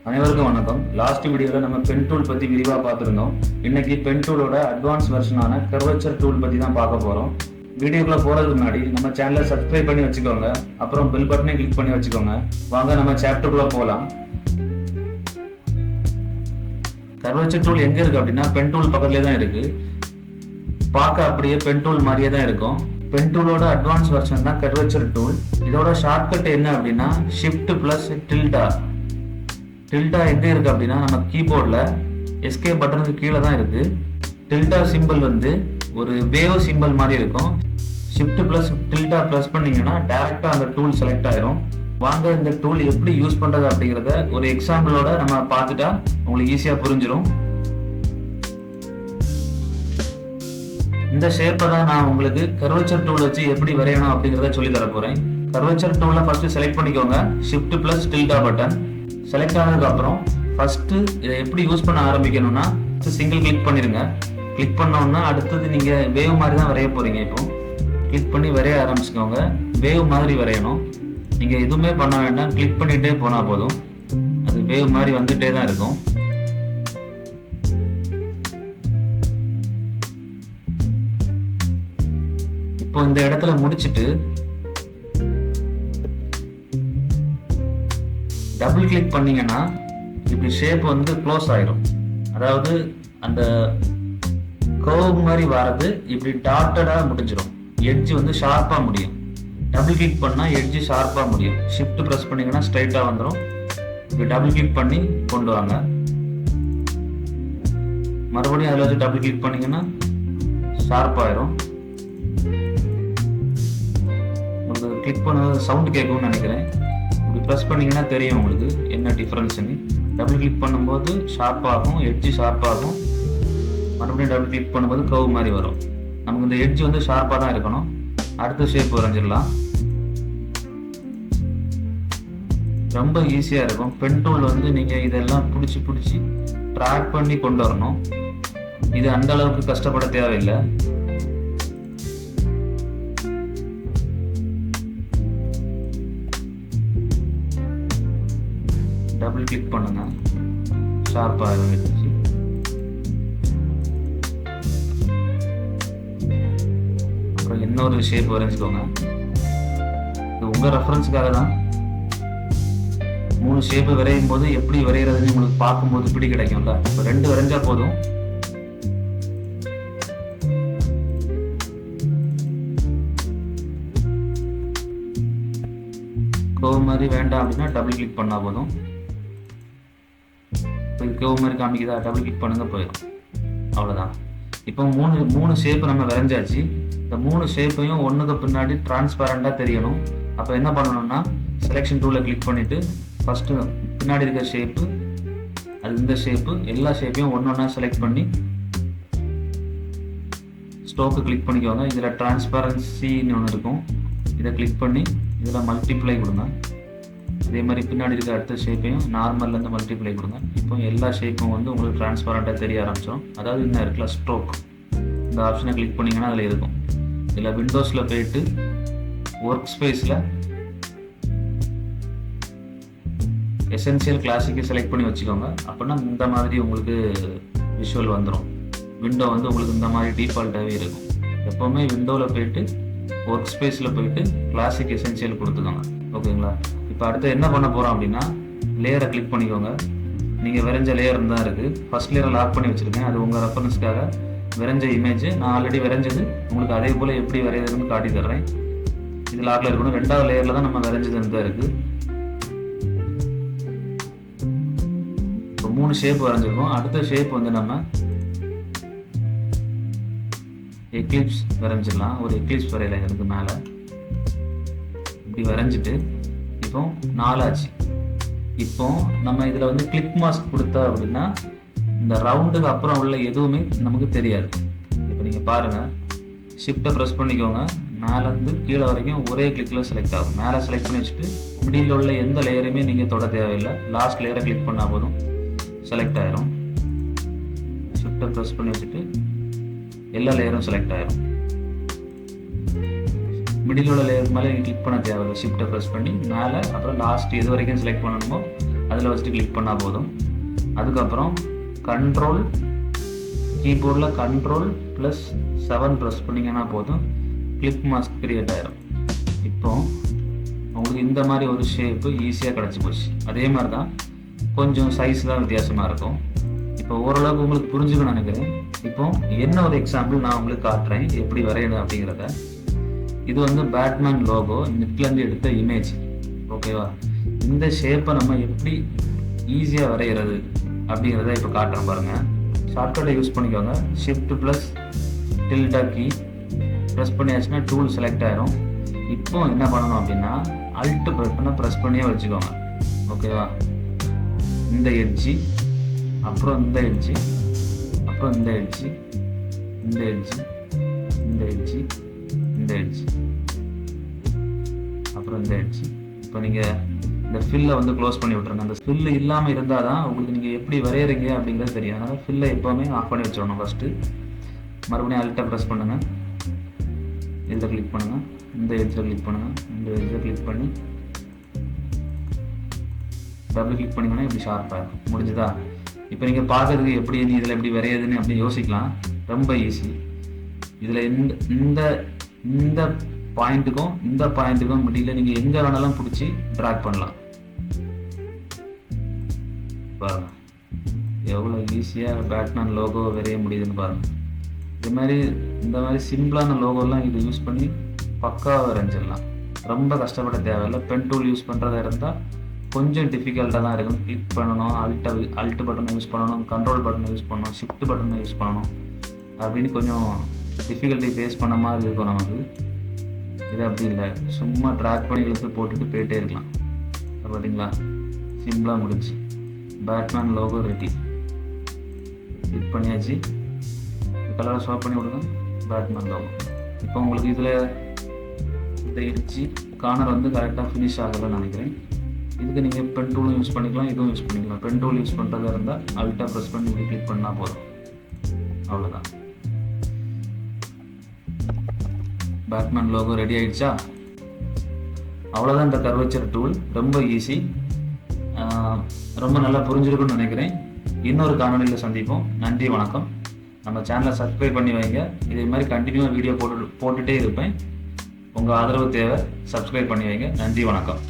அனைவருக்கும் வணக்கம். லாஸ்ட் வீடியோவில் நம்ம பென் டூல் பற்றி விரிவாக பார்த்துருந்தோம். இன்னைக்கு பென் டூலோட அட்வான்ஸ் வெர்ஷனான கர்வேச்சர் டூல் பற்றி தான் பார்க்க போகிறோம். வீடியோக்குள்ள போகிறதுக்கு முன்னாடி நம்ம சேனலை சப்ஸ்கிரைப் பண்ணி வச்சுக்கோங்க, அப்புறம் பெல் பட்டனை கிளிக் பண்ணி வச்சுக்கோங்க. வாங்க நம்ம சாப்டருக்குள்ள போகலாம். கர்வேச்சர் டூல் எங்கே இருக்குது அப்படின்னா பென் டூல் பக்கத்துலேயே தான் இருக்குது. பார்க்க அப்படியே பென் டூல் மாதிரியே தான் இருக்கும். பென் டூலோட அட்வான்ஸ் வெர்ஷன் தான் கர்வேச்சர் டூல். இதோட ஷார்ட்கட் என்ன அப்படின்னா ஷிஃப்ட் ப்ளஸ் டில்டா. டில்டா எங்கே இருக்குது அப்படின்னா நம்ம கீபோர்டில் எஸ்கேப் பட்டனுக்கு கீழே தான் இருக்குது. டில்டா சிம்பிள் வந்து ஒரு வேவ் சிம்பிள் மாதிரி இருக்கும். ஷிஃப்ட் ப்ளஸ் டில்டா ப்ளஸ் பண்ணிங்கன்னா டேரெக்டாக அந்த டூல் செலக்ட் ஆயிரும். வாங்க இந்த டூல் எப்படி யூஸ் பண்ணுறது அப்படிங்கிறத ஒரு எக்ஸாம்பிளோட நம்ம பார்த்துட்டா உங்களுக்கு ஈஸியாக புரிஞ்சிடும். இந்த ஷேப்பை தான் நான் உங்களுக்கு கர்வேச்சர் டூல் வச்சு எப்படி வரையணும் அப்படிங்கிறத சொல்லி தர போகிறேன். கர்வேச்சர் டூலை ஃபஸ்ட்டு செலக்ட் பண்ணிக்கோங்க. Shift plus Tilda button select ஆனதுக்கு அப்புறம் ஃபர்ஸ்ட் இதை எப்படி யூஸ் பண்ண ஆரம்பிக்கணும்னா சிங்கிள் கிளிக் பண்ணிருங்க. கிளிக் பண்ணோம்னா அடுத்தது நீங்க வேவ் மாதிரி தான் வரைய போறீங்க. இப்போ கிளிக் பண்ணி வரைய ஆரம்பிச்சுக்கோங்க. வேவ் மாதிரி வரையணும். நீங்க எதுவுமே பண்ண வேண்டாம், கிளிக் பண்ணிட்டே போனா போதும். அது வேவ் மாதிரி வந்துட்டே தான் இருக்கும். இப்போ இந்த இடத்துல முடிச்சுட்டு டபுள் கிளிக் பண்ணீங்கன்னா இப்படி ஷேப் வந்து க்ளோஸ் ஆயிரும். அதாவது அந்த கர்வ் மாதிரி வர்றது இப்படி டாட்டடா முடிஞ்சிடும். எட்ஜ் வந்து ஷார்ப்பா முடியும். டபுள் கிளிக் பண்ணா எட்ஜ் ஷார்ப்பா முடியும். ஷிஃப்ட் பிரஸ் பண்ணீங்கன்னா ஸ்ட்ரைட்டா வந்துடும். இப்படி டபுள் கிளிக் பண்ணி கொண்டு வாங்க. மறுபடியும் அதில் வச்சு டபுள் கிளிக் பண்ணீங்கன்னா ஷார்ப் ஆயிரும். உங்களுக்கு கிளிக் பண்ண சவுண்ட் கேட்கும்னு நினைக்கிறேன். இப்படி ப்ரெஸ் பண்ணிங்கன்னா தெரியும் உங்களுக்கு என்ன டிஃப்ரென்ஸ்னு. டபுள் கிளிக் பண்ணும்போது ஷார்ப் ஆகும், எட்ஜ் ஷார்ப் ஆகும். மறுபடியும் டபுள் கிளிக் பண்ணும்போது கர்வ் மாதிரி வரும். நமக்கு இந்த எட்ஜ் வந்து ஷார்ப்பாக தான் இருக்கணும். அடுத்த ஷேப் வரைஞ்சிடலாம். ரொம்ப ஈஸியாக இருக்கும். பென் டூல் வந்து நீங்கள் இதெல்லாம் பிடிச்சி ட்ராக் பண்ணி கொண்டு வரணும். இது அந்த அளவுக்கு கஷ்டப்பட தேவையில்லை. டபுள் கிளிக் பண்ணுங்க, ஷார்ப்பாக இருந்துச்சு. அப்புறம் இன்னொரு ஷேப் வரைஞ்சிக்கோங்க. இது உங்க ரெஃபரன்ஸ்க்காக தான். 3 ஷேப்பு வரையும் போது எப்படி வரைகிறதுன்னு உங்களுக்கு பார்க்கும்போது இப்படி கிடைக்கும்ல. இப்போ 2 வரைஞ்சா போதும். கர்வ் மாதிரி வேண்டாம் அப்படின்னா டபுள் கிளிக் பண்ணா போதும். கர்வ் மாதிரி காமிக்குதா, டபுள் கிளிக் பண்ணுங்க போயிடும். அவ்வளோதான். இப்போ மூணு ஷேப்பு நம்ம வரைஞ்சாச்சு. இந்த 3 ஷேப்பையும் ஒன்றுக்கு பின்னாடி டிரான்ஸ்பரண்டாக தெரியணும். அப்போ என்ன பண்ணணும்னா செலெக்ஷன் டூலில் கிளிக் பண்ணிவிட்டு ஃபஸ்ட்டு பின்னாடி இருக்கிற ஷேப்பு, அது இந்த ஷேப்பு, எல்லா ஷேப்பையும் ஒன்றா செலக்ட் பண்ணி ஸ்டோக்கு கிளிக் பண்ணிக்கோங்க. இதில் டிரான்ஸ்பரன்சின்னு ஒன்று இருக்கும். இதை கிளிக் பண்ணி இதில் மல்டிப்ளை கொடுங்க. அதே மாதிரி பின்னாடி இருக்க அடுத்த ஷேப்பையும் நார்மல்லேருந்து மல்டிப்ளை கொடுங்க. இப்போ எல்லா ஷேப்பும் வந்து உங்களுக்கு டிரான்ஸ்பரண்ட்டாக தெரிய ஆரம்பிச்சிடும். அதாவது இன்னும் இருக்குல்ல ஸ்ட்ரோக், இந்த ஆப்ஷனை கிளிக் பண்ணிங்கன்னா அதில் இருக்கும். இதில் விண்டோஸில் போயிட்டு ஒர்க் ஸ்பேஸில் எசென்சியல் கிளாசிக்கு செலக்ட் பண்ணி வச்சுக்கோங்க. அப்படின்னா இந்த மாதிரி உங்களுக்கு விஷுவல் வந்துடும். விண்டோ வந்து உங்களுக்கு இந்த மாதிரி டிஃபால்ட்டாகவே இருக்கும். எப்போவுமே விண்டோவில் போயிட்டு ஒர்க் ஸ்பேஸில் போயிட்டு கிளாசிக் எசென்சியல் கொடுத்துக்கோங்க. ஓகேங்களா? இப்போ அடுத்து என்ன பண்ண போகிறோம் அப்படின்னா லேயரை கிளிக் பண்ணிக்கோங்க. நீங்கள் வரைஞ்ச லேயர் தான் இருக்குது. ஃபர்ஸ்ட் லேயரை லாக் பண்ணி வச்சுருக்கேன். அது உங்கள் ரெஃபரன்ஸ்க்காக வரைஞ்ச இமேஜ். நான் ஆல்ரெடி வரைஞ்சது உங்களுக்கு அதே போல் எப்படி வரைகிறதுன்னு காட்டி தர்றேன். இது லாக்கில் இருக்கணும். 2வது லேயரில் தான் நம்ம வரைஞ்சது தான் இருக்குது. இப்போ 3 ஷேப் வரைஞ்சிருக்கோம். அடுத்த ஷேப் வந்து நம்ம எக்லிப்ஸ் வரைஞ்சிடலாம். ஒரு எக்லிப்ஸ் வரையலாம். இதுக்கு மேலே இப்படி வரைஞ்சிட்டு இப்போ 4 ஆச்சு. இப்போ நம்ம இதில் வந்து கிளிக் மாஸ்க் கொடுத்தா அப்படின்னா இந்த ரவுண்டுக்கு அப்புறம் உள்ள எதுவுமே நமக்கு தெரியாது. இப்போ நீங்கள் பாருங்கள், ஷிஃப்ட்டை ப்ரெஸ் பண்ணிக்கோங்க. மேலேருந்து கீழே வரைக்கும் ஒரே கிளிக்கில் செலக்ட் ஆகும். மேலே செலக்ட் பண்ணி வச்சுட்டு மிடில் உள்ள எந்த லேயரையுமே நீங்கள் தொட தேவையில்லை. லாஸ்ட் லேயரை கிளிக் பண்ணால் போதும், செலக்ட் ஆயிரும். ஷிஃப்ட்டை ப்ரெஸ் பண்ணி வச்சுட்டு எல்லா லேயரும் செலக்ட் ஆயிரும். மிடில் உள்ள லேயருக்கு மேலே கிளிக் பண்ண தேவையில்லை. ஷிஃப்ட்டை ப்ரெஸ் பண்ணி மேலே அப்புறம் லாஸ்ட் எது வரைக்கும் செலக்ட் பண்ணணுமோ அதில் வச்சுட்டு கிளிக் பண்ணால் போதும். அதுக்கப்புறம் கண்ட்ரோல் கீபோர்டில் Ctrl+7 ப்ரெஸ் பண்ணிங்கன்னா போதும், கிளிக் மாஸ்க் கிரியேட் ஆயிரும். இப்போ உங்களுக்கு இந்த மாதிரி ஒரு ஷேப்பு ஈஸியாக கிடச்சி போச்சு. அதே மாதிரி தான் கொஞ்சம் சைஸ் தான் வித்தியாசமாக இருக்கும். இப்போ ஓரளவுக்கு உங்களுக்கு புரிஞ்சுக்கணும்னு நினைக்கிறேன். இப்போ என்ன ஒரு எக்ஸாம்பிள் நான் உங்களுக்கு காட்டுறேன் எப்படி வரையணும் அப்படிங்கிறத. இது வந்து பேட்மேன் லோகோ நெட்லேருந்து எடுத்த இமேஜ், ஓகேவா? இந்த ஷேப்பை நம்ம எப்படி ஈஸியாக வரைகிறது அப்படிங்கிறத இப்போ காட்டுறேன் பாருங்கள். ஷார்ட்கட்டை யூஸ் பண்ணிக்கோங்க. Shift+tilde கீ ப்ரெஸ் பண்ணியாச்சுன்னா டூல் செலக்ட் ஆயிரும். இப்போ என்ன பண்ணணும் அப்படின்னா Alt பட்டனை ப்ரெஸ் பண்ணியே வச்சுக்கோங்க, ஓகேவா? இந்த எட்ஜி, அப்புறம் இந்த எட்ஜி, அப்புறம் இந்த எட்ஜி, இந்த எட்ஜி, இந்த எட்ஜி, இந்த எட்ஜி, அப்புறம் இந்த எட்ஜி. இப்போ நீங்கள் இந்த ஃபில்லை வந்து க்ளோஸ் பண்ணி விட்ருங்க. அந்த ஃபில்லு இல்லாமல் இருந்தால் தான் உங்களுக்கு நீங்கள் எப்படி வரைகிறீங்க அப்படிங்கிறது தெரியும். அதனால் ஃபில்லை எப்போவுமே ஆஃப் பண்ணி வச்சிடணும். ஃபஸ்ட்டு மறுபடியும் Alt ப்ரெஸ் பண்ணுங்கள், இதில் கிளிக் பண்ணுங்கள், இந்த எட்ஜில் கிளிக் பண்ணுங்கள், இந்த எட்ஜில் கிளிக் பண்ணி டபுள் கிளிக் பண்ணிங்கன்னா இப்படி ஷார்ப்பாக முடிஞ்சுதா? இப்போ நீங்கள் பார்க்கறதுக்கு எப்படி இதில் எப்படி வரையுதுன்னு அப்படி யோசிக்கலாம். ரொம்ப ஈஸி. இதில் இந்த இந்த பாயிண்ட்டுக்கும் இந்த பாயிண்ட்டுக்கும் முடியல நீங்கள் எங்கே வேணாலும் பிடிச்சி ட்ராக் பண்ணலாம். பாருங்க எவ்வளோ ஈஸியாக பேட்மேன் லோகோ வரைய முடியுதுன்னு பாருங்கள். இந்த மாதிரி சிம்பிளான லோகோலாம் இது யூஸ் பண்ணி பக்காவாக வரைஞ்சிடலாம். ரொம்ப கஷ்டப்பட தேவையில்லை. பென் டூல் யூஸ் பண்ணுறதா இருந்தால் கொஞ்சம் டிஃபிகல்ட்டாக தான் இருக்கும். கிளிக் பண்ணணும், அல்ட் பட்டனை யூஸ் பண்ணணும், கண்ட்ரோல் பட்டனை யூஸ் பண்ணணும், ஷிஃப்ட் பட்டனை யூஸ் பண்ணணும் அப்படின்னு கொஞ்சம் டிஃபிகல்ட்டி ஃபேஸ் பண்ண மாதிரி இருக்கும் நமக்கு. இது அப்படி இல்லை, சும்மா ட்ராக் பண்ணி இழுத்து போட்டுட்டு போயிட்டே இருக்கலாம். பார்த்தீங்களா, சிம்பிளாக முடிச்சு. Batman logo ready. கிளிக் பண்ணியாச்சு. கலரை ஷோ பண்ணி விடுங்க, பேட்மேன் லோகோ. இப்போ உங்களுக்கு இதில் இந்த எட்ஜி கார்னர் வந்து கரெக்டாக ஃபினிஷ் ஆகலைன்னு நினைக்கிறேன். இதுக்கு நீங்கள் பென் டூலும் யூஸ் பண்ணிக்கலாம், இதுவும் யூஸ் பண்ணிக்கலாம். பென் டூல் யூஸ் பண்ணுறதா இருந்தால் அல்ட்டா ப்ரெஸ் பண்ணி இப்படி கிளிக் பண்ணால் போதும், அவ்வளோதான். பேட்மேன் லோகோ ரெடி ஆகிடுச்சா? அவ்வளோதான் இந்த கர்வேச்சர் டூல். ரொம்ப ஈஸி, ரொம்ப நல்லா புரிஞ்சிருக்குன்னு நினைக்கிறேன். இன்னொரு காணொலியில் சந்திப்போம். நன்றி, வணக்கம். நம்ம சேனலை சப்ஸ்கிரைப் பண்ணி வைங்க. இதே மாதிரி கண்டினியூவாக வீடியோ போட்டுகிட்டே இருப்பேன். உங்கள் ஆதரவு தேவை. சப்ஸ்கிரைப் பண்ணி வைங்க. நன்றி, வணக்கம்.